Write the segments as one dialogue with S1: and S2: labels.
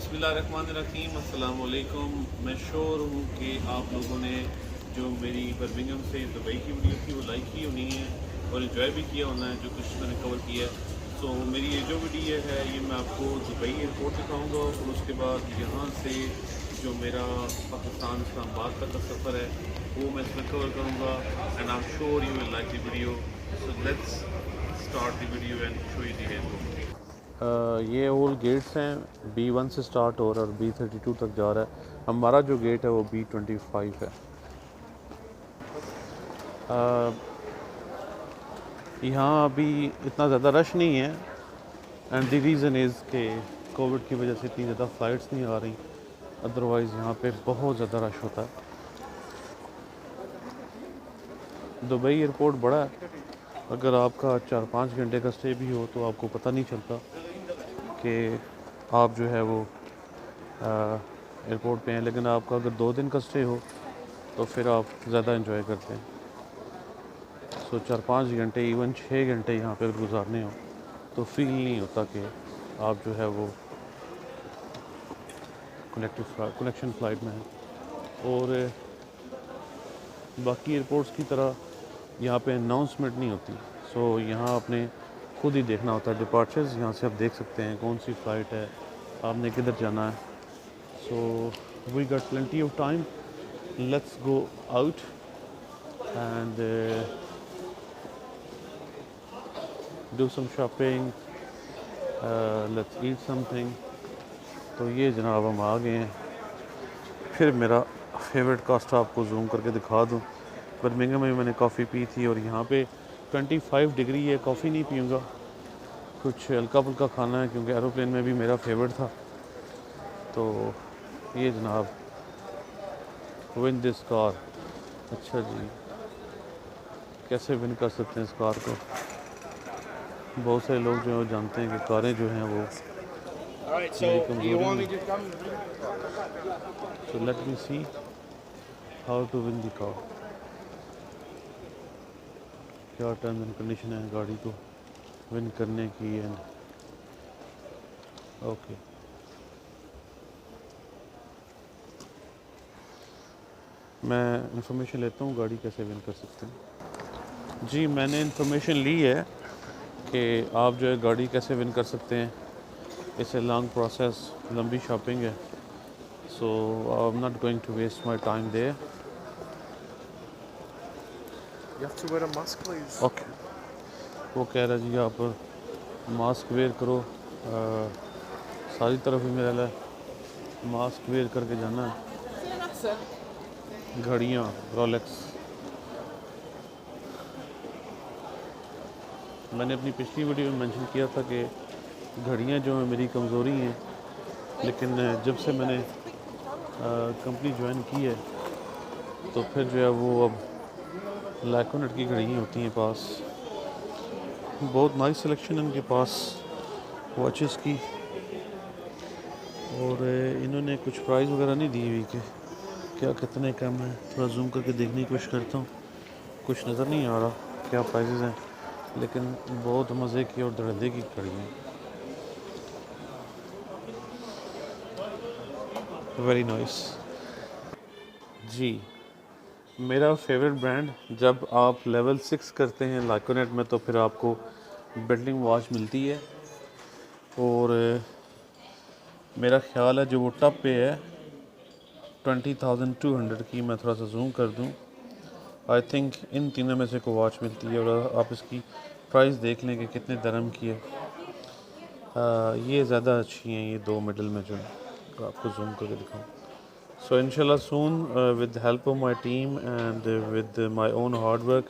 S1: बिस्मिल्लाहिर्रहमानिर्रहीम अस्सलाम वालेकुम। मैं श्योर हूँ कि आप लोगों ने जो मेरी बर्मिंघम से दुबई की वीडियो थी वो लाइक की होनी है और इन्जॉय भी किया होना है जो कुछ मैंने कवर किया है। सो मेरी ये जो वीडियो है ये मैं आपको दुबई एयरपोर्ट दिखाऊंगा और उसके बाद यहाँ से जो मेरा पाकिस्तान इस्लामाबाद तक का सफ़र है वो मैं इसमें कवर करूँगा and I am sure you will like the video. So let's start the video and show you the airport. ये ओल गेट्स हैं, B1 से स्टार्ट हो रहा है और B32 तक जा रहा है। हमारा जो गेट है वो B25 है। यहाँ अभी इतना ज़्यादा रश नहीं है एंड द रीज़न इज़ कि कोविड की वजह से इतनी ज़्यादा फ़्लाइट्स नहीं आ रही, अदरवाइज़ यहाँ पे बहुत ज़्यादा रश होता है। दुबई एयरपोर्ट बड़ा है, अगर आपका 4-5 घंटे का स्टे भी हो तो आपको पता नहीं चलता कि आप जो है वो एयरपोर्ट पे हैं, लेकिन आपका अगर 2 दिन का स्टे हो तो फिर आप ज़्यादा इंजॉय करते हैं। सो 4-5 घंटे इवन 6 घंटे यहाँ पे अगर गुजारने हो तो फील नहीं होता कि आप जो है वो कनेक्शन फ़्लाइट में हैं। और बाकी एयरपोर्ट्स की तरह यहाँ पे अनाउंसमेंट नहीं होती। सो यहाँ आपने खुद ही देखना होता है डिपार्चर्स। यहाँ से आप देख सकते हैं कौन सी फ़्लाइट है, आपने किधर जाना है। So we got plenty of time, let's go out and do some shopping, let's eat something. तो ये जनाब हम आ गए हैं। फिर मेरा फेवरेट कास्टा आपको जूम करके दिखा दूँ। बर्मिंघम में मैंने कॉफ़ी पी थी और यहाँ पे 25 डिग्री है, कॉफ़ी नहीं पीऊँगा, कुछ हल्का फुल्का खाना है क्योंकि एरोप्लेन में भी मेरा फेवरेट था। तो ये जनाब विन दिस कार। अच्छा जी, कैसे विन कर सकते हैं इस कार को? बहुत सारे लोग जो है जानते हैं कि कारें जो हैं वो मेरी कमज़ोरी हैं। So let me see how to win the car. क्या टर्म्स एंड कंडीशन है गाड़ी को विन करने की। एंड ओके, मैं इंफॉर्मेशन लेता हूँ गाड़ी कैसे विन कर सकते हैं। जी, मैंने इंफॉर्मेशन ली है कि आप जो है गाड़ी कैसे विन कर सकते हैं। इट्स ए लॉन्ग प्रोसेस, लंबी शॉपिंग है। So I am not going to waste my time there.
S2: You have to wear a mask, please.
S1: Okay, वो कह रहा जी आप मास्क वेयर करो। सारी तरफ ही मेरा मास्क वेयर करके जाना है। घड़ियाँ रोलेक्स, मैंने अपनी पिछली वीडियो में मेंशन किया था कि घड़ियाँ जो है मेरी कमज़ोरी हैं, लेकिन जब से मैंने कंपनी ज्वाइन की है तो फिर जो है वो अब लैकोनेट की घड़ियाँ होती हैं पास। बहुत नाइस सिलेक्शन है इनके पास वॉचेस की। और इन्होंने कुछ प्राइस वगैरह नहीं दी हुई कि क्या कितने कम है। थोड़ा जूम करके देखने की कोशिश करता हूँ, कुछ नज़र नहीं आ रहा क्या प्राइसेस हैं, लेकिन बहुत मज़े की और धड़ल्ले की घड़ी है। वेरी नाइस जी। मेरा फेवरेट ब्रांड, जब आप लेवल 6 करते हैं लैकोनेट में तो फिर आपको बेल्टिंग वॉच मिलती है। और मेरा ख्याल है जो वो टॉप पे है 20,200 की, मैं थोड़ा सा जूम कर दूं, आई थिंक इन तीनों में से कोई वॉच मिलती है। और आप इसकी प्राइस देख लें कि कितने दरम की है। ये ज़्यादा अच्छी हैं, ये दो मिडल में जो है, तो आपको जूम करके दिखाऊँ। सो इंशाल्लाह soon with the help of my team and with my own hard work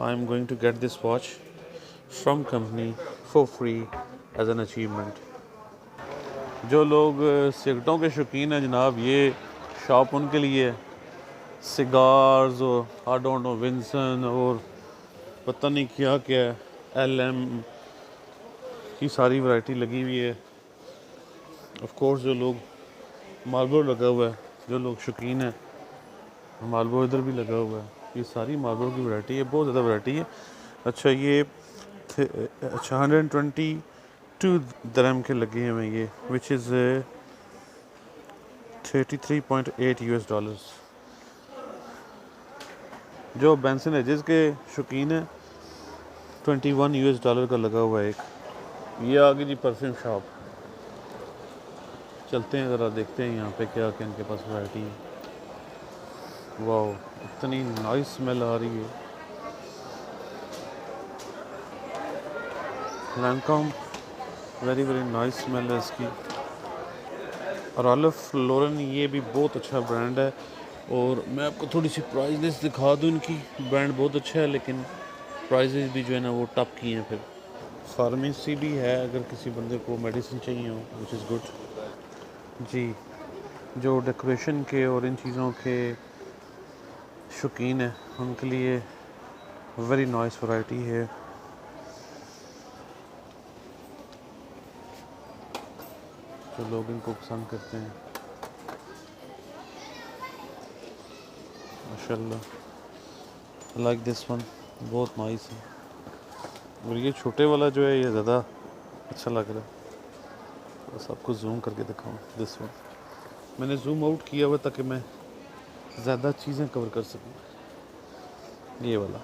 S1: I am going to get this watch from company for free as an achievement. जो लोग सिगरेटों के शौकीन हैं जनाब, ये शॉप उनके लिए है। सिगार्स और आई डोंट नो विंसन और पता नहीं क्या क्या LM की सारी वैरायटी लगी हुई है। ऑफ कोर्स जो लोग मार्लबोरो लगा हुआ है, जो लोग शौकीन हैं, मार्लबोरो इधर भी लगा हुआ है। ये सारी मार्लबोरो की वैरायटी है, बहुत ज़्यादा वैरायटी है। अच्छा ये अच्छा 122 दरम के लगे हुए हैं ये, विच इज़ $33.8 US। जो बेंसन एजेस के शौकीन है, $21 US का लगा हुआ है एक। ये आ गई जी परफ्यूम शॉप। चलते हैं ज़रा, देखते हैं यहाँ पे क्या क्या इनके पास वैरायटी है। वाह, इतनी नाइस स्मेल आ रही है। लैंकॉम, वेरी वेरी नाइस स्मेल है इसकी। और राल्फ लॉरेन, ये भी बहुत अच्छा ब्रांड है। और मैं आपको थोड़ी सी प्राइस लिस्ट दिखा दूँ इनकी। ब्रांड बहुत अच्छा है, लेकिन प्राइजेस भी जो है ना वो टॉप की हैं। फिर फार्मेसी भी है अगर किसी बंदे को मेडिसिन चाहिए हो, विच इज़ गुड जी। जो डेकोरेशन के और इन चीज़ों के शौकीन है, उनके लिए वेरी नाइस वैरायटी है। जो लोग इनको पसंद करते हैं, माशाल्लाह। लाइक दिस वन, बहुत नाइस है। और ये छोटे वाला जो है ये ज़्यादा अच्छा लग रहा है। बस आपको जूम करके दिखाऊं, दिस वन मैंने जूम आउट किया हुआ ताकि मैं ज़्यादा चीज़ें कवर कर सकूं। ये वाला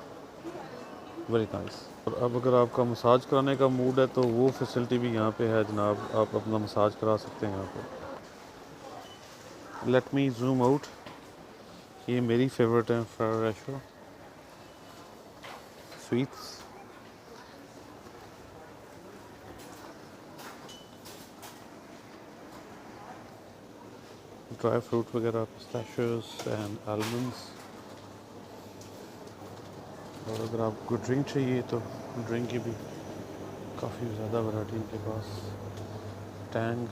S1: वेरी नाइस। और अब अगर आपका मसाज कराने का मूड है तो वो फैसिलिटी भी यहाँ पे है जनाब, आप अपना मसाज करा सकते हैं यहाँ पे। Let me zoom out. ये मेरी फेवरेट है, फेरेशो स्वीट्स। ड्राई फ्रूट वगैरह, पिस्ताशियोस एंड आलमंड्स। और अगर आपको ड्रिंक चाहिए तो ड्रिंक की भी काफ़ी ज़्यादा वैरायटी इनके पास। टैंग,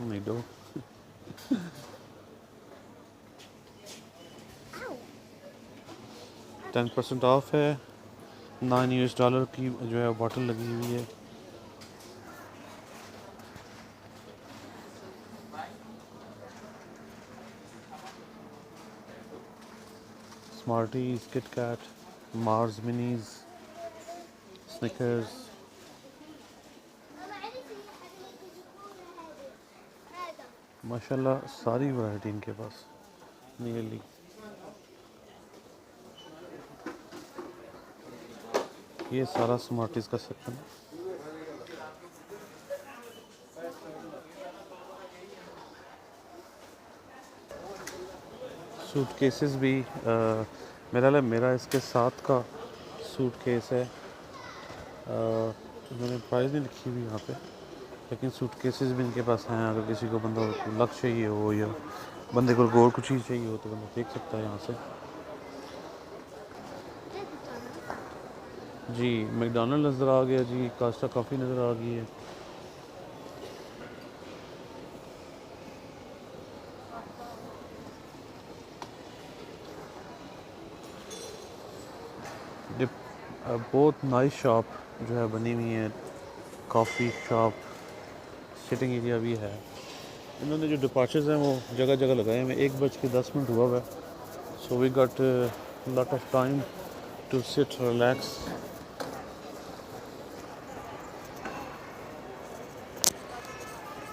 S1: नीडो 10% ऑफ है। $9 की जो है बॉटल लगी हुई है। Smarties, Kit Kat, Mars minis, Snickers. माशाल्लाह सारी वैरायटी इनके पास नियरली। ये सारा स्मार्टीज का सेक्शन है। सूट केसेस भी मेरा इसके साथ का सूट केस है। मैंने प्राइस नहीं लिखी हुई यहाँ पे, लेकिन सूट केसेस भी इनके पास हैं। अगर किसी को बंदा लग चाहिए हो या बंदे को गोल्ड कुछ चीज़ चाहिए हो तो बंदा देख सकता है यहाँ से। जी मैकडॉनल्ड नज़र आ गया जी, कास्टा कॉफ़ी नज़र आ गई है। बहुत नाइस शॉप जो है बनी हुई है, कॉफ़ी शॉप, सिटिंग एरिया भी है। इन्होंने जो डिपार्चर्स हैं वो जगह जगह लगाए हैं। 1:10 हुआ हुआ है, so we got lot of time to sit relax.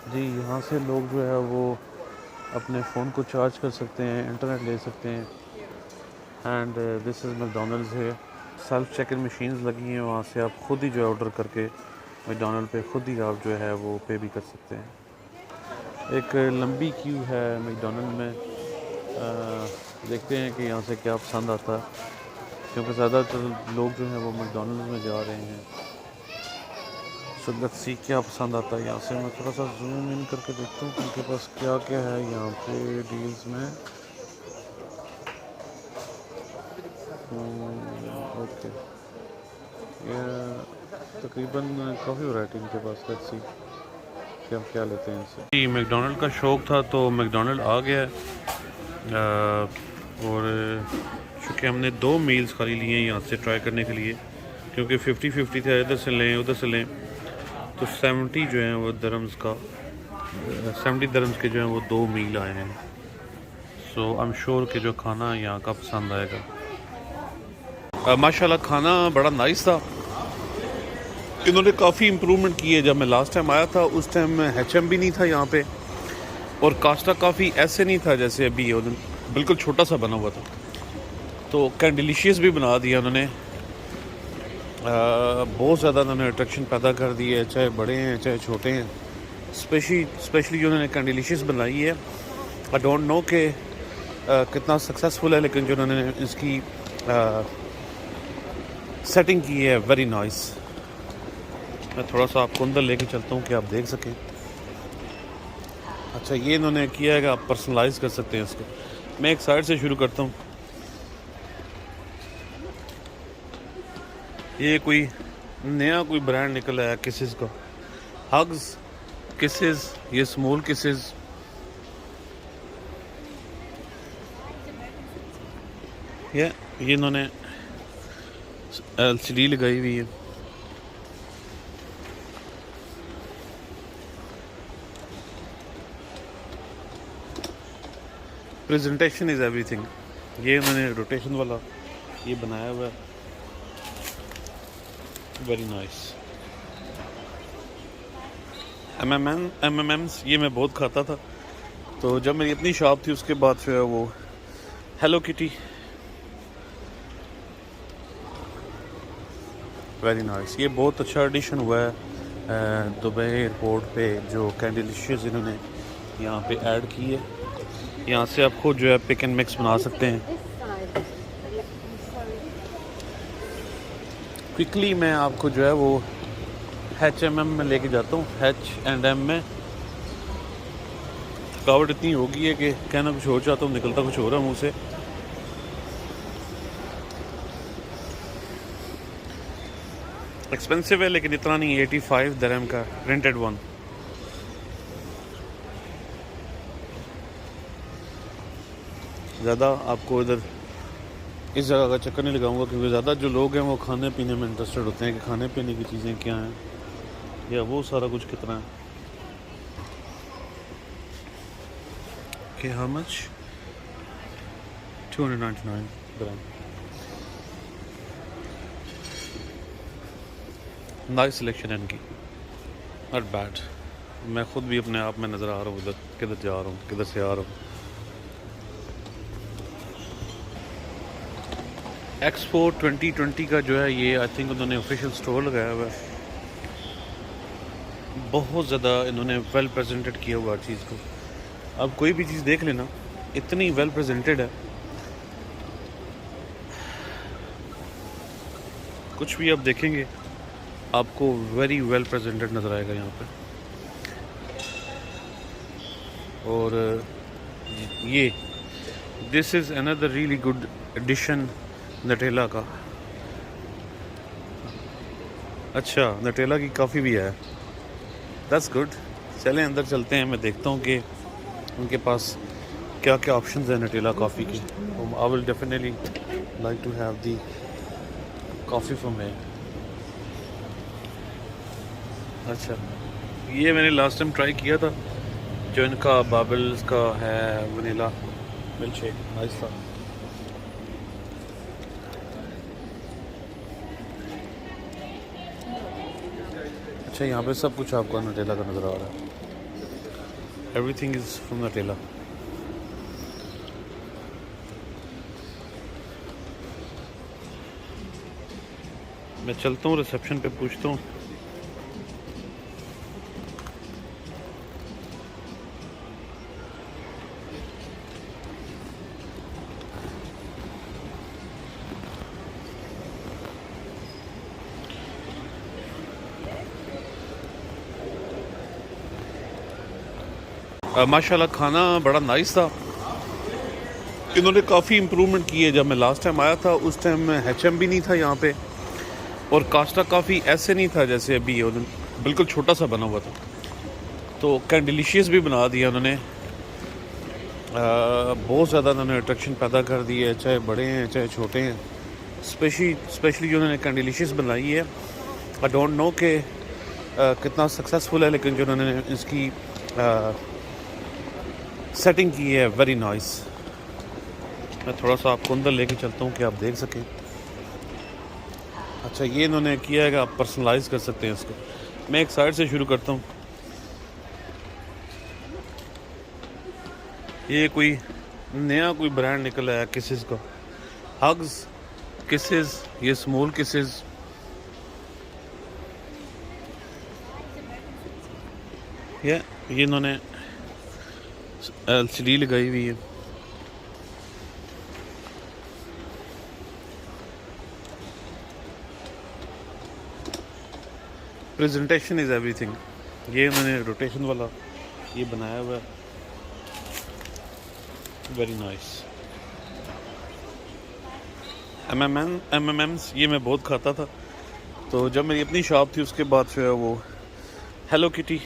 S1: जी यहाँ से लोग जो है वो अपने फ़ोन को चार्ज कर सकते हैं, इंटरनेट ले सकते हैं। एंड दिस इज़ मैकडॉनल्ड्स है। सेल्फ चेक इन मशीन्स लगी हैं, वहाँ से आप ख़ुद ही जो है ऑर्डर करके मैकडॉनल्ड पे ख़ुद ही आप जो है वो पे भी कर सकते हैं। एक लंबी क्यू है मैकडॉनल्ड में। देखते हैं कि यहाँ से क्या पसंद आता है, क्योंकि ज़्यादातर लोग जो हैं वो मैकडॉनल्ड में जा रहे हैं। सो लेट्स सी क्या पसंद आता है यहाँ से। मैं थोड़ा सा जूम इन करके देखता हूँ उनके पास क्या क्या है यहाँ पे डील्स में। ओके, ये तकरीबन काफ़ी वैरायटी इनके पास। लेट्स सी कि हम क्या लेते हैं इनसे। जी मैकडॉनल्ड का शौक़ था तो मैकडॉनल्ड आ गया है। और चूँकि हमने 2 मील्स खाली लिए हैं यहाँ से ट्राई करने के लिए, क्योंकि 50-50 थे, इधर से लें उधर से लें। तो 70 जो है वो दरम्स का 70 दरम्स के जो है वो 2 मील आए हैं। सो आई एम श्योर कि जो खाना यहाँ का पसंद आएगा। माशाल्लाह खाना बड़ा नाइस था। इन्होंने काफ़ी इम्प्रूवमेंट की है। जब मैं लास्ट टाइम आया था उस टाइम HM भी नहीं था यहाँ पे, और कास्टा काफ़ी ऐसे नहीं था जैसे अभी है, बिल्कुल छोटा सा बना हुआ था। तो कैंडिलिशियस भी बना दिया उन्होंने, बहुत ज़्यादा उन्होंने अट्रैक्शन पैदा कर दी है, चाहे बड़े हैं चाहे छोटे हैं। स्पेशली जो उन्होंने कैंडिलिशियस बनाई है, आई डोंट नो कि कितना सक्सेसफुल है, लेकिन जो उन्होंने इसकी सेटिंग की है वेरी नाइस। मैं थोड़ा सा आपको अंदर लेके चलता हूँ कि आप देख सकें। अच्छा, ये इन्होंने किया है कि आप पर्सनलाइज कर सकते हैं इसको। मैं एक साइड से शुरू करता हूँ। ये कोई नया कोई ब्रांड निकला है किसेस का, हग्स किसेस, ये स्मॉल किसेस। ये इन्होंने LCD लगाई हुई है। Presentation is everything. ये उन्होंने रोटेशन वाला ये बनाया हुआ है, वेरी नाइस। MMMs ये मैं बहुत खाता था, तो जब मेरी अपनी शॉप थी उसके बाद जो है वो हेलो किटी, वेरी नाइस। ये बहुत अच्छा एडिशन हुआ है दुबई एयरपोर्ट पे, जो कैंडिलिशियस इन्होंने यहाँ पे ऐड की है। यहाँ से आप खुद जो है पिक एंड मिक्स बना सकते हैं। क्विकली मैं आपको जो है वो H&M में लेके जाता हूँ। H&M में थकावट इतनी हो गई है कि कहना कुछ हो चाहता हूँ, निकलता कुछ हो रहा है मुँह से। एक्सपेंसिव है लेकिन इतना नहीं, 85 दिरहम का प्रिंटेड वन। ज़्यादा आपको इधर इस जगह का चक्कर नहीं लगाऊंगा, क्योंकि ज़्यादा जो लोग हैं वो खाने पीने में इंटरेस्टेड होते हैं कि खाने पीने की चीज़ें क्या हैं या वो सारा कुछ कितना है। कि how much, 299 dirham. Nice selection है इनकी, नॉट बैड। मैं खुद भी अपने आप में नज़र आ रहा हूँ उधर किधर जा रहा हूँ, किधर से आ रहा हूँ। एक्सपो 2020 का जो है ये आई थिंक उन्होंने ऑफिशियल स्टोर लगाया हुआ है। बहुत ज़्यादा इन्होंने वेल प्रेजेंटेड किया हुआ चीज़ को। अब कोई भी चीज़ देख लेना, इतनी वेल प्रेजेंटेड है, कुछ भी आप देखेंगे आपको वेरी वेल प्रेजेंटेड नज़र आएगा यहाँ पे। और ये this is another really good edition Nutella का। अच्छा, नटेला की कॉफ़ी भी है, दैट्स गुड। चलें अंदर चलते हैं, मैं देखता हूँ कि उनके पास क्या क्या ऑप्शंस हैं नटेला कॉफ़ी की। I will definitely like to have the coffee from here. अच्छा, ये मैंने लास्ट टाइम ट्राई किया था, जो इनका बाबल्स का है वनीला मिल्क शेक, नाइस था। अच्छा, यहाँ पे सब कुछ आपको नटेला का नज़र आ रहा है, एवरीथिंग इज़ फ्रॉम नटेला। मैं चलता हूँ रिसेप्शन पे, पूछता हूँ। माशाल्लाह खाना बड़ा नाइस था। इन्होंने काफ़ी इम्प्रूवमेंट की है। जब मैं लास्ट टाइम आया था उस टाइम HM भी नहीं था यहाँ पे, और कास्टा काफ़ी ऐसे नहीं था जैसे अभी है, बिल्कुल छोटा सा बना हुआ था। तो कैंडिलिशियस भी बना दिया उन्होंने, बहुत ज़्यादा उन्होंने अट्रैक्शन पैदा कर दी है, चाहे बड़े हैं चाहे छोटे हैं। स्पेशली जो उन्होंने कैंडिलिशियस बनाई है, आई डोंट नो कि कितना सक्सेसफुल है, लेकिन जो उन्होंने इसकी सेटिंग की है वेरी नाइस। मैं थोड़ा सा आपको अंदर लेके चलता हूँ कि आप देख सकें। अच्छा, ये इन्होंने किया है कि आप पर्सनलाइज कर सकते हैं इसको। मैं एक साइड से शुरू करता हूँ। ये कोई नया कोई ब्रांड निकला है किसेस का, हग्स किसेस, ये स्मॉल किसेस। ये इन्होंने LCD लगाई हुई है। Presentation is everything. ये उन्होंने रोटेशन वाला ये बनाया हुआ है, वेरी नाइस। MMMs ये मैं बहुत खाता था, तो जब मेरी अपनी शॉप थी उसके बाद जो है वो हेलो किटी,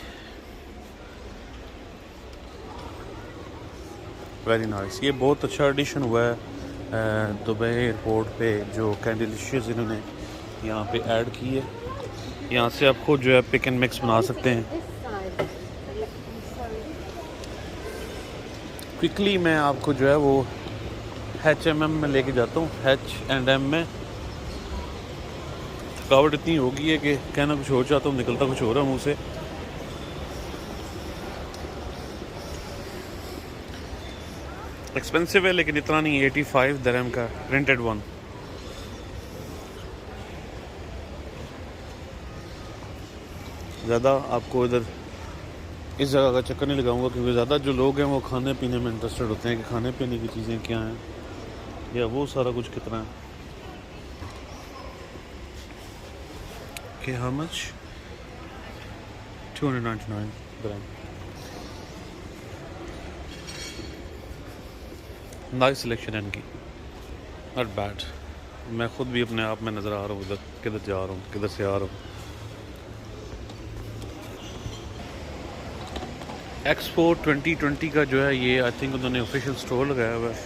S1: वेरी नाइस। ये बहुत अच्छा एडिशन हुआ है दुबई एयरपोर्ट पे, जो कैंडिलिशियस इन्होंने यहाँ पे ऐड की है। यहाँ से आप खुद जो है पिक एंड मिक्स बना सकते हैं। क्विकली मैं आपको जो है वो H&M में लेके जाता हूँ। H&M में थकावट इतनी हो गई है कि कहना कुछ हो चाहता हूँ, निकलता कुछ हो रहा मुँह से। एक्सपेंसिव है लेकिन इतना नहीं, 85 दिरहम का प्रिंटेड वन। ज़्यादा आपको इधर इस जगह का चक्कर नहीं लगाऊंगा, क्योंकि ज़्यादा जो लोग हैं वो खाने पीने में इंटरेस्टेड होते हैं कि खाने पीने की चीज़ें क्या हैं या वो सारा कुछ कितना है। कि how much, 299 dirham. Nice selection है इनकी, नॉट बैड। मैं खुद भी अपने आप में नज़र आ रहा हूँ उधर किधर जा रहा हूँ, किधर से आ रहा हूँ। एक्सपो 2020 का जो है ये आई थिंक उन्होंने ऑफिशियल स्टोर लगाया हुआ है।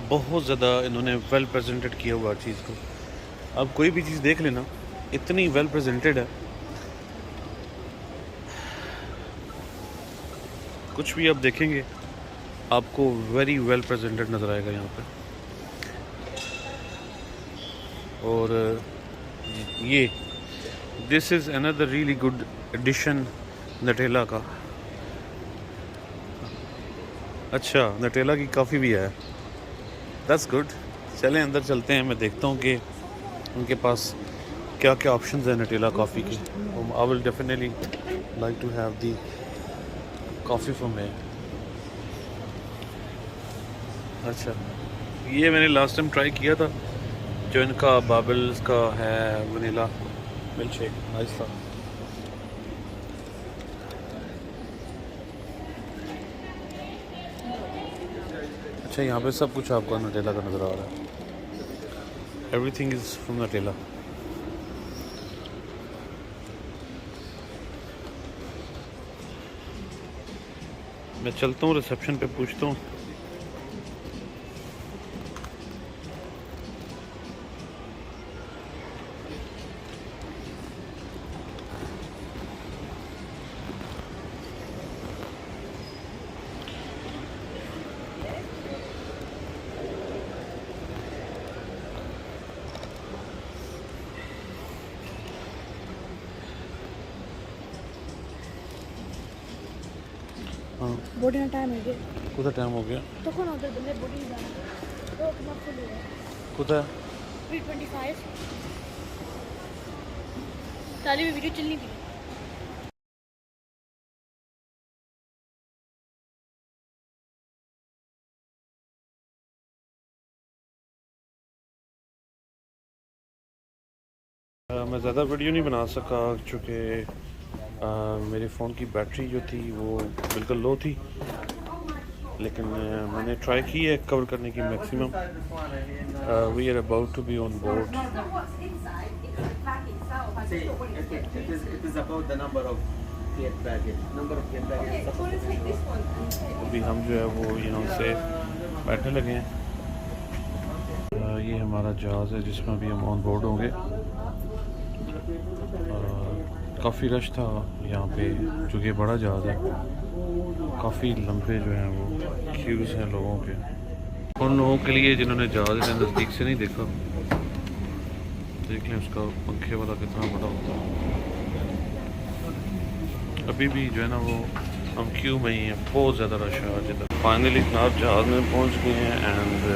S1: बहुत ज़्यादा इन्होंने वेल प्रेजेंटेड किया हुआ चीज़ को। अब कोई भी चीज़ देख लेना, इतनी वेल प्रेजेंटेड है, कुछ भी आप देखेंगे आपको वेरी वेल प्रेजेंटेड नज़र आएगा यहाँ पे। और ये this is another really good edition Nutella का। अच्छा, नटेला की कॉफ़ी भी है, दैट्स गुड। चलें अंदर चलते हैं, मैं देखता हूँ कि उनके पास क्या क्या ऑप्शंस हैं नटेला कॉफ़ी की। I will definitely like to have the coffee from here. अच्छा, ये मैंने लास्ट टाइम ट्राई किया था, जो इनका बाबल्स का है वनीला मिल्क शेक, नाइस था। अच्छा, यहाँ पे सब कुछ आपको नटेला का नज़र आ रहा है, एवरीथिंग इज़ फ्रॉम नटेला। मैं चलता हूँ रिसेप्शन पे, पूछता हूँ। हाँ,
S3: बोर्डिंग टाइम हो गया।
S1: कुछ टाइम हो गया।
S3: तो कौन उधर बंदे बोर्डिंग जाना तो कितना फुल हुआ
S1: कुछ
S3: 325 सारी भी वीडियो चलनी थी।
S1: मैं ज़्यादा वीडियो नहीं बना सका, चूँकि मेरे फ़ोन की बैटरी जो थी वो बिल्कुल लो थी, लेकिन मैंने ट्राई की है कवर करने की maximum. We are about to be on board. अभी हम जो है वो यहाँ से बैठने लगे हैं। ये हमारा जहाज़ है जिसमें अभी हम ऑन बोर्ड होंगे। काफ़ी रश था यहाँ पे, चूँकि बड़ा जहाज़ है, काफ़ी लंबे जो हैं वो क्यूज़ हैं लोगों के। उन लोगों के लिए जिन्होंने जहाज़ नज़दीक से नहीं देखा, देख लें उसका पंखे वाला कितना बड़ा होता है। अभी भी जो है ना वो हम क्यू में ही हैं, बहुत ज़्यादा रश है आज इधर। फाइनली जनाब जहाज़ में पहुंच गए हैं एंड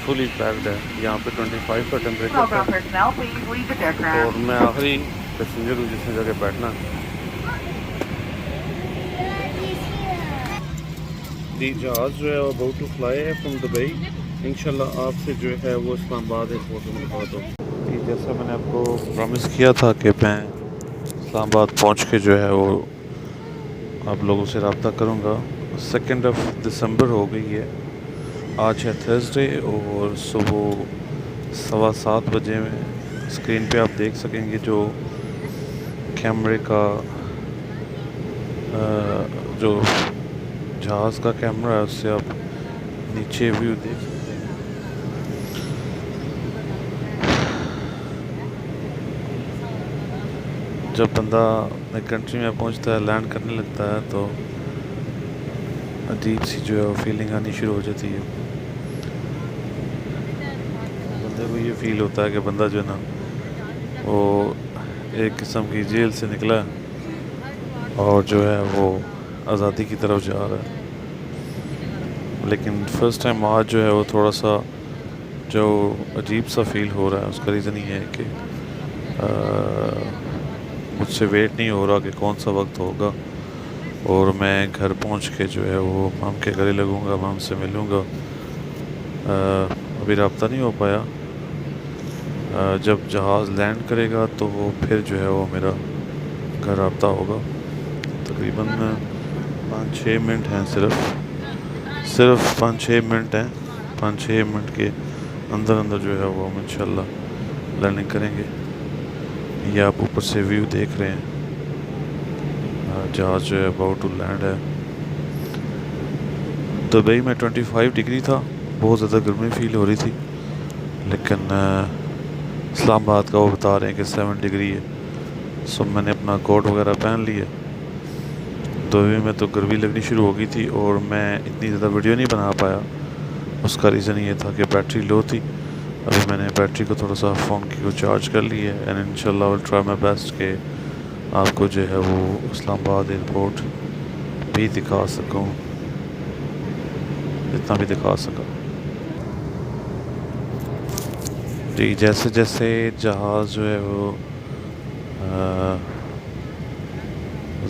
S1: फुली पैक्ड है। यहाँ पे 25 का टेम्परेचर था और मैं आखिरी पैसेंजर हूँ जिसने जाके बैठना है। दी जहाज़ जो है वो अबाउट टू फ्लाई है फ्रॉम दुबई। इंशाल्लाह आपसे जो है वो इस्लामाबाद एयरपोर्ट में मुलाकात होगी। जैसा मैंने आपको प्रॉमिस किया था कि मैं इस्लामाबाद पहुँच के जो है वो आप लोगों से रब्ता करूँगा। 2 दिसंबर हो गई है, आज है थर्सडे और सुबह 7:15 बजे में स्क्रीन पे आप देख सकेंगे जो कैमरे का जो जहाज़ का कैमरा है उससे आप नीचे व्यू देख सकते हैं। जब बंदा अपने कंट्री में पहुंचता है, लैंड करने लगता है तो अजीब सी जो है वो फीलिंग आनी शुरू हो जाती है। बंदे को ये फील होता है कि बंदा जो है ना वो एक किस्म की जेल से निकला है और जो है वो आज़ादी की तरफ जा रहा है। लेकिन फर्स्ट टाइम आज जो है वो थोड़ा सा जो अजीब सा फील हो रहा है उसका रीज़न ये है कि मुझसे वेट नहीं हो रहा कि कौन सा वक्त होगा और मैं घर पहुंच के जो है वो मम के गले लगूंगा, मम से मिलूंगा। अभी रब्ता नहीं हो पाया। जब जहाज़ लैंड करेगा तो वो फिर जो है वो मेरा घर रब्ता होगा। तकरीबन 5-6 मिनट हैं, सिर्फ 5-6 मिनट हैं। 5-6 मिनट के अंदर अंदर जो है वो हम इंशाल्लाह लैंडिंग करेंगे। ये आप ऊपर से व्यू देख रहे हैं, जहाज़ जो है अबाउट टू लैंड है। दुबई में 25 डिग्री था, बहुत ज़्यादा गर्मी फील हो रही थी, लेकिन इस्लामाबाद का वो बता रहे हैं कि 7 डिग्री है। सो मैंने अपना कोट वगैरह पहन लिया। दुबई में तो गर्मी लगनी शुरू हो गई थी और मैं इतनी ज़्यादा वीडियो नहीं बना पाया। उसका रीज़न ये था कि बैटरी लो थी। अभी मैंने बैटरी को थोड़ा सा फ़ोन की को चार्ज कर लिया है एंड इंशाल्लाह विल ट्राई माय बेस्ट के आपको जो है वो इस्लामाबाद एयरपोर्ट भी दिखा सकूं, जितना भी दिखा सका। जी जैसे जैसे जहाज़ जो है वो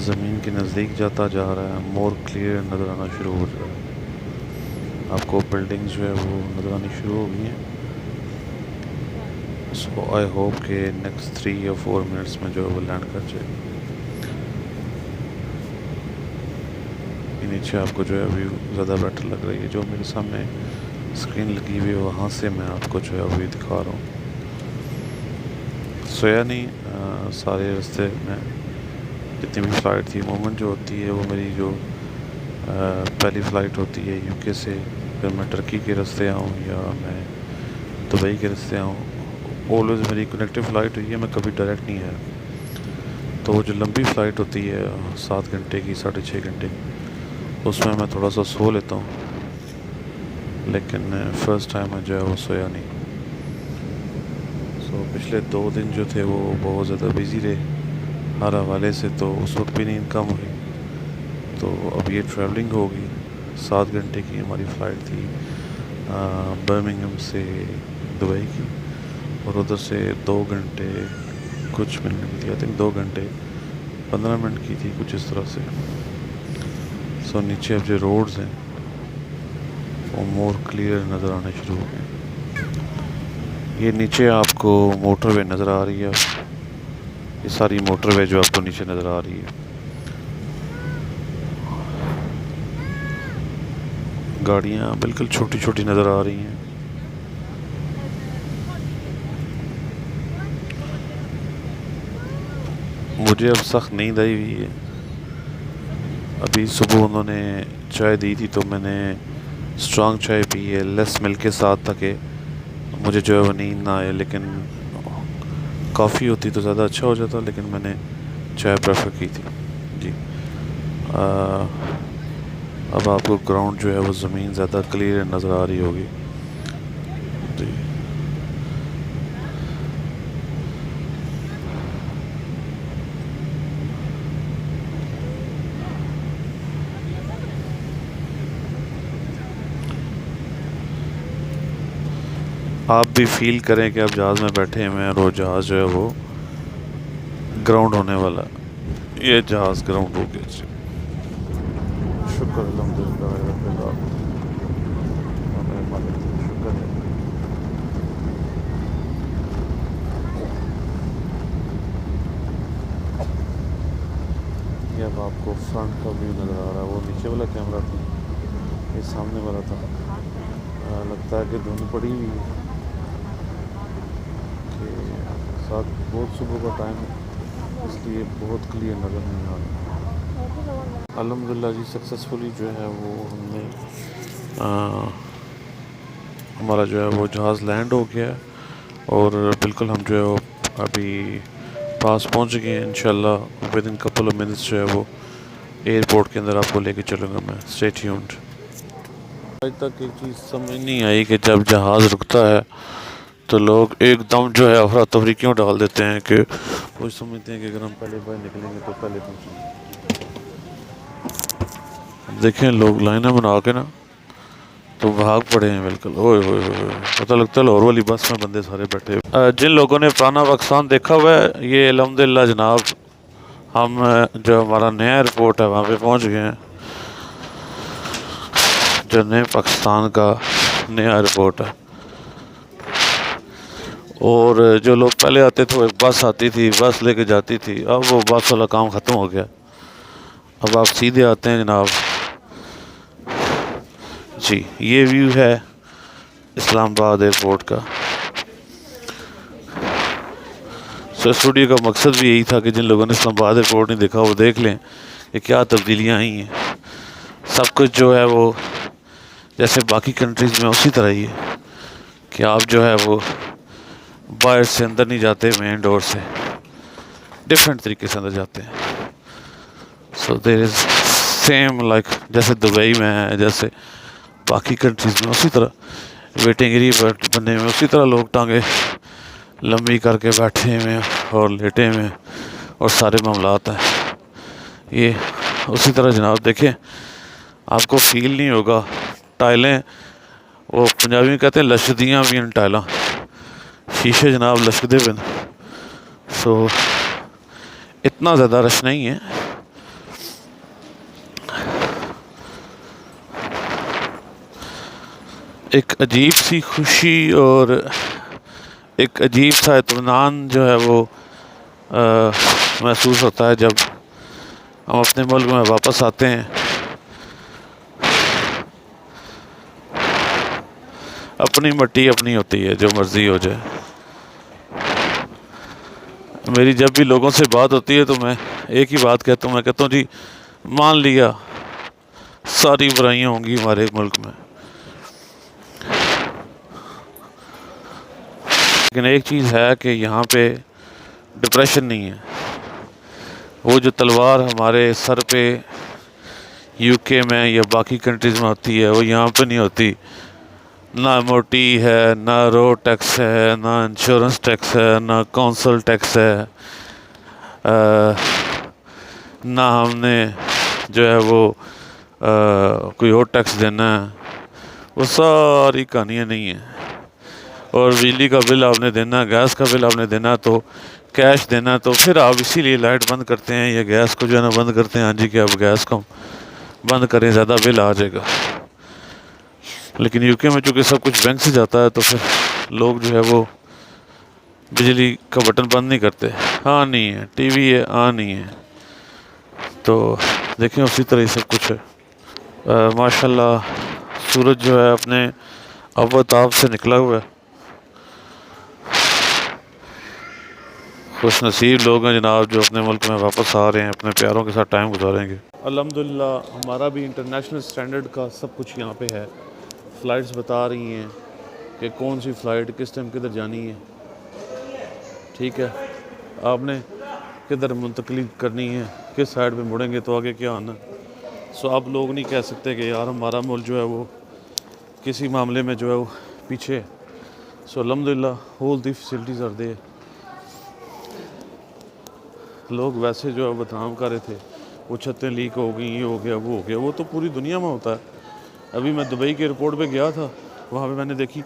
S1: ज़मीन के नज़दीक जाता जा रहा है, मोर क्लियर नज़र आना शुरू हो रहा है। आपको बिल्डिंग्स जो है वो नज़र आनी शुरू हो गई हैं। सो आई होप कि नेक्स्ट 3 या 4 मिनट्स में जो है वो लैंड कर जाएगी। नीचे आपको जो है व्यू ज़्यादा बेटर लग रही है। जो मेरे सामने स्क्रीन लगी हुई है वहाँ से मैं आपको जो है व्यू दिखा रहा हूँ। सोया नहीं, सारे रास्ते में जितनी भी फ़्लाइट थी मूवमेंट जो होती है वो मेरी जो पहली फ़्लाइट होती है यूके से, फिर मैं टर्की के रास्ते आऊँ या मैं दुबई के रास्ते आऊँ, ऑलवेज़ मेरी कनेक्टिव फ़्लाइट हुई है, मैं कभी डायरेक्ट नहीं आया। तो वो जो लंबी फ़्लाइट होती है 7 घंटे की, 6.5 घंटे की, उसमें मैं थोड़ा सा सो लेता हूँ, लेकिन फ़र्स्ट टाइम मैं जो है वो सोया नहीं। सो पिछले 2 दिन जो थे वो बहुत ज़्यादा बिज़ी रहे हर हवाले से, तो उस वक्त भी नींद कम हुई। तो अब ये ट्रैवलिंग होगी, 7 घंटे की हमारी फ़्लाइट थी बर्मिंघम से दुबई की, और उधर से 2 घंटे कुछ मिनट की थी, आई थिंक 2 घंटे 15 मिनट की थी, कुछ इस तरह से। सो नीचे अब जो रोड्स हैं वो मोर क्लियर नज़र आने शुरू हो गए। ये नीचे आपको मोटरवे नज़र आ रही है, ये सारी मोटरवे जो आपको नीचे नज़र आ रही है। गाड़ियाँ बिल्कुल छोटी छोटी नज़र आ रही हैं। मुझे अब सख्त नींद आई हुई है। अभी सुबह उन्होंने चाय दी थी तो मैंने स्ट्रॉन्ग चाय पी है लेस मिल्क के साथ, ताकि मुझे जो है वो नींद ना आए। लेकिन कॉफ़ी होती तो ज़्यादा अच्छा हो जाता, लेकिन मैंने चाय प्रेफर की थी जी। अब आपको ग्राउंड जो है वो ज़मीन ज़्यादा क्लियर नज़र आ रही होगी जी। आप भी फील करें कि आप जहाज़ में बैठे हुए हैं और वो जहाज़ जो है वो ग्राउंड होने वाला है। ये जहाज़ ग्राउंड हो गया जी। शुक्र अल्हम्दुलिल्लाह रब्बिल आलमीन। हमें मालिक का शुक्र है। ये अब आपको फ्रंट का व्यू नज़र आ रहा है। वो नीचे वाला कैमरा था, ये सामने वाला था। लगता है कि धुंध पड़ी हुई है कि साथ बहुत सुबह का टाइम है, इसलिए बहुत क्लियर नज़र नहीं आ रहा। अल्हम्दुलिल्लाह जी सक्सेसफुली जो है वो हमने हमारा जो है वो जहाज़ लैंड हो गया है और बिल्कुल हम जो है वो अभी पास पहुंच गए हैं। इंशाल्लाह with in couple of minutes जो है वो एयरपोर्ट के अंदर आपको लेके चलूँगा मैं। Stay tuned. आज तक एक चीज़ समझ नहीं आई कि जब जहाज़ रुकता है तो लोग एकदम जो है अफरा तफरी क्यों डाल देते हैं कि वो समझते हैं कि अगर हम पहले बाहर निकलेंगे तो पहले पहुँचेंगे। देखें लोग लाइनें बना के ना तो भाग पड़े हैं बिल्कुल। ओए ओए ओए, पता लगता है लाहौर वाली बस में बंदे सारे बैठे। जिन लोगों ने पुराना पाकिस्तान देखा हुआ है, ये अल्हम्दुलिल्लाह जनाब हम जो हमारा नया एयरपोर्ट है वहाँ पे पहुँच गए हैं। जो नए पाकिस्तान का नया एयरपोर्ट है और जो लोग पहले आते थे वो एक बस आती थी, बस लेके जाती थी। अब वो बस वाला काम ख़त्म हो गया। अब आप सीधे आते हैं जनाब जी। ये व्यू है इस्लामाबाद एयरपोर्ट का। सो स्टूडियो का मकसद भी यही था कि जिन लोगों ने इस्लामाबाद एयरपोर्ट नहीं देखा वो देख लें कि क्या तब्दीलियाँ आई हैं। सब कुछ जो है वो जैसे बाकी कंट्रीज़ में उसी तरह ही है कि आप जो है वो बाहर से अंदर नहीं जाते, मेन डोर से डिफरेंट तरीके से अंदर जाते हैं। So there is same like जैसे दुबई में है, जैसे बाकी कंट्रीज़ में उसी तरह वेटिंग एरिया बनने में उसी तरह लोग टांगे लंबी करके बैठे हुए और लेटे हुए और सारे मामलात हैं। ये उसी तरह जनाब देखें आपको फील नहीं होगा। टाइलें वो पंजाबी में कहते हैं लशदियाँ भी इन टाइलें, शीशे जनाब लशकदे बिन। सो इतना ज़्यादा रश नहीं है। एक अजीब सी खुशी और एक अजीब सा इत्मीनान जो है वो महसूस होता है जब हम अपने मुल्क में वापस आते हैं। अपनी मिट्टी अपनी होती है, जो मर्ज़ी हो जाए। मेरी जब भी लोगों से बात होती है तो मैं एक ही बात कहता हूँ, मैं कहता हूँ जी मान लिया सारी बुराइयाँ होंगी हमारे मुल्क में, लेकिन एक चीज़ है कि यहाँ पे डिप्रेशन नहीं है। वो जो तलवार हमारे सर पे यूके में या बाकी कंट्रीज़ में होती है वो यहाँ पे नहीं होती। ना मोटी है, ना रोड टैक्स है, ना इंश्योरेंस टैक्स है, ना काउंसिल टैक्स है, ना हमने जो है वो कोई और टैक्स देना है। वो सारी कहानियाँ नहीं है। और बिजली का बिल आपने देना, गैस का बिल आपने देना तो कैश देना, तो फिर आप इसीलिए लाइट बंद करते हैं या गैस को जो है ना बंद करते हैं। हाँ जी कि अब गैस को बंद करें, ज़्यादा बिल आ जाएगा। लेकिन यूके में चूँकि सब कुछ बैंक से जाता है तो फिर लोग जो है वो बिजली का बटन बंद नहीं करते। हाँ नहीं है, टीवी है, हाँ नहीं है। तो देखें उसी तरह ही सब कुछ है। माशाल्लाह सूरज जो है अपने अवताब से निकला हुआ है। खुश नसीब लोग हैं जनाब जो अपने मुल्क में वापस आ रहे हैं, अपने प्यारों के साथ टाइम गुजारेंगे। अल्हम्दुलिल्लाह हमारा भी इंटरनेशनल स्टैंडर्ड का सब कुछ यहाँ पे है। फ़्लाइट्स बता रही हैं कि कौन सी फ़्लाइट किस टाइम किधर जानी है। ठीक है, आपने किधर मुंतकली करनी है, किस साइड पे मुड़ेंगे तो आगे क्या आना। सो आप लोग नहीं कह सकते कि यार हमारा मुल्क जो है वो किसी मामले में जो है वो पीछे है। सो अल्हम्दुलिल्लाह all the facilities are there. लोग वैसे जो है बदनाम कर रहे थे, वो छतें लीक हो गई, ये हो गया, वो हो गया। वो तो पूरी दुनिया में होता है। अभी मैं दुबई के एयरपोर्ट पे गया था, वहाँ पे मैंने देखी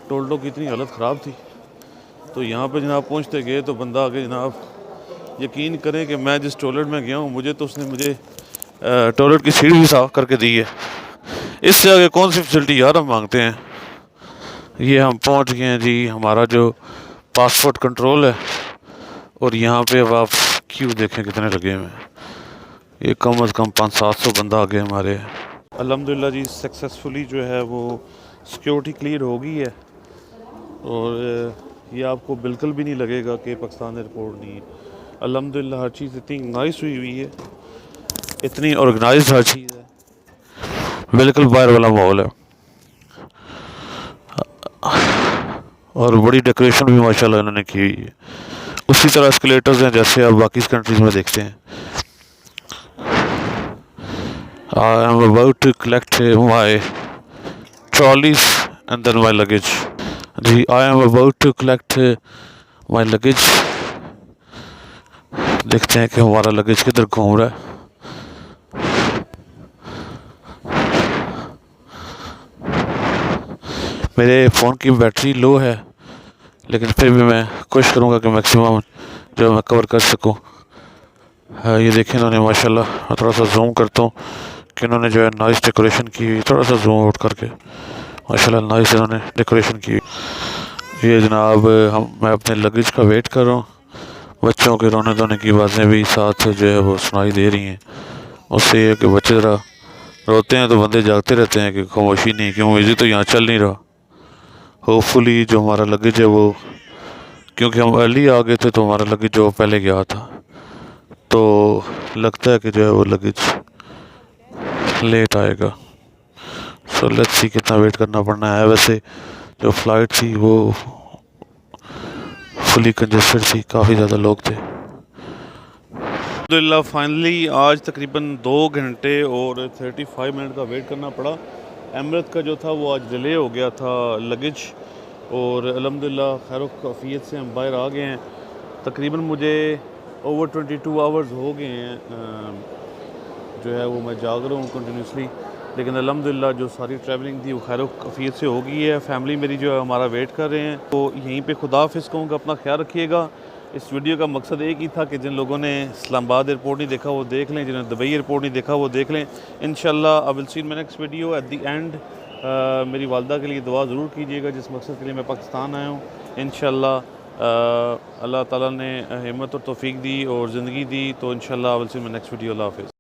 S1: टोल्डो की इतनी हालत ख़राब थी। तो यहाँ पे जनाब पहुँचते गए तो बंदा आगे जनाब यकीन करें कि मैं जिस टॉयलेट में गया हूँ मुझे तो उसने मुझे टॉयलेट की सीट भी साफ़ करके दी है। इससे आगे कौन सी फैसिलिटी यार हम मांगते हैं। ये हम पहुँच गए हैं जी, हमारा जो पासपोर्ट कंट्रोल है, और यहाँ पे अब आप क्यों देखें कितने लगे हुए हैं। ये कम से कम 500-700 बंदा आगे हमारे। अल्हम्दुलिल्लाह जी सक्सेसफुली जो है वो सिक्योरिटी क्लियर हो गई है, और ये आपको बिल्कुल भी नहीं लगेगा कि पाकिस्तान एयरपोर्ट नहीं है। अल्हम्दुलिल्लाह हर चीज़ इतनी नाइस हुई है, इतनी ऑर्गेनाइज्ड हर चीज़ है, बिल्कुल बाहर वाला माहौल है, और बड़ी डेकोरेशन भी माशाल्लाह इन्होंने की हुई है। उसी तरह एस्केलेटर्स हैं जैसे आप बाकी कंट्रीज़ में देखते हैं। I am about to collect my trolleys and then my luggage. Ji, I am about to collect my luggage. देखते हैं कि हमारा लगेज किधर घूम रहा है। मेरे फ़ोन की बैटरी लो है, लेकिन फिर भी मैं कोशिश करूँगा कि मैक्सिमम जो मैं कवर कर सकूँ। ये देखें इन्होंने माशाल्लाह, थोड़ा सा जूम करता हूँ कि इन्होंने जो है नाइस डेकोरेशन की हुई, थोड़ा सा जूम आउट करके माशाल्लाह नाइस इन्होंने डेकोरेशन की। ये जनाब मैं अपने लगेज का वेट कर रहा हूँ। बच्चों के रोने धोने की बातें भी साथ जो है वो सुनाई दे रही हैं। उससे ये कि बच्चे ज़रा रोते हैं तो बंदे जागते रहते हैं कि खामोशी नहीं, क्यों म्यूज़िक तो यहाँ चल नहीं रहा। होपफुली जो हमारा लगेज है वो, क्योंकि हम अर्ली आ गए थे तो हमारा लगेज जो पहले गया था, तो लगता है कि जो है वो लगेज लेट आएगा। सो लेट्स सी कितना वेट करना पड़ना है। वैसे जो फ़्लाइट थी वो फुली कंजेस्टेड थी, काफ़ी ज़्यादा लोग थे। अल्हम्दुलिल्लाह फाइनली आज तकरीबन 2 घंटे और 35 मिनट का वेट करना पड़ा। एमिरेट्स का जो था वो आज डिले हो गया था लगेज, और अल्हम्दुलिल्लाह खैर काफ़ियत से हम बाहर आ गए हैं। तकरीबन मुझे ओवर 22 आवर्स हो गए हैं जो है वो मैं जाग रहा हूँ कंटिन्यूसली, लेकिन अल्हम्दुलिल्लाह जो सारी ट्रैवलिंग थी वो खैर काफ़ियत से हो गई है। फैमिली मेरी जो है हमारा वेट कर रहे हैं। तो यहीं पे खुदा हाफिज़ कहूँगा, अपना ख्याल रखिएगा। इस वीडियो का मकसद एक ही था कि जिन लोगों ने इस्लामाबाद एयरपोर्ट नहीं देखा वो देख लें, जिन्होंने दुबई एयरपोर्ट नहीं देखा वो देख लें। इंशाल्लाह I will see in my next video at the end. मेरी वालदा के लिए दुआ ज़रूर कीजिएगा जिस मकसद के लिए मैं पाकिस्तान आया हूँ। इंशाल्लाह अल्लाह ताला ने हिम्मत और तौफीक दी और ज़िंदगी दी, तो इंशाल्लाह I will see in my next video. अल्लाह हाफिज़।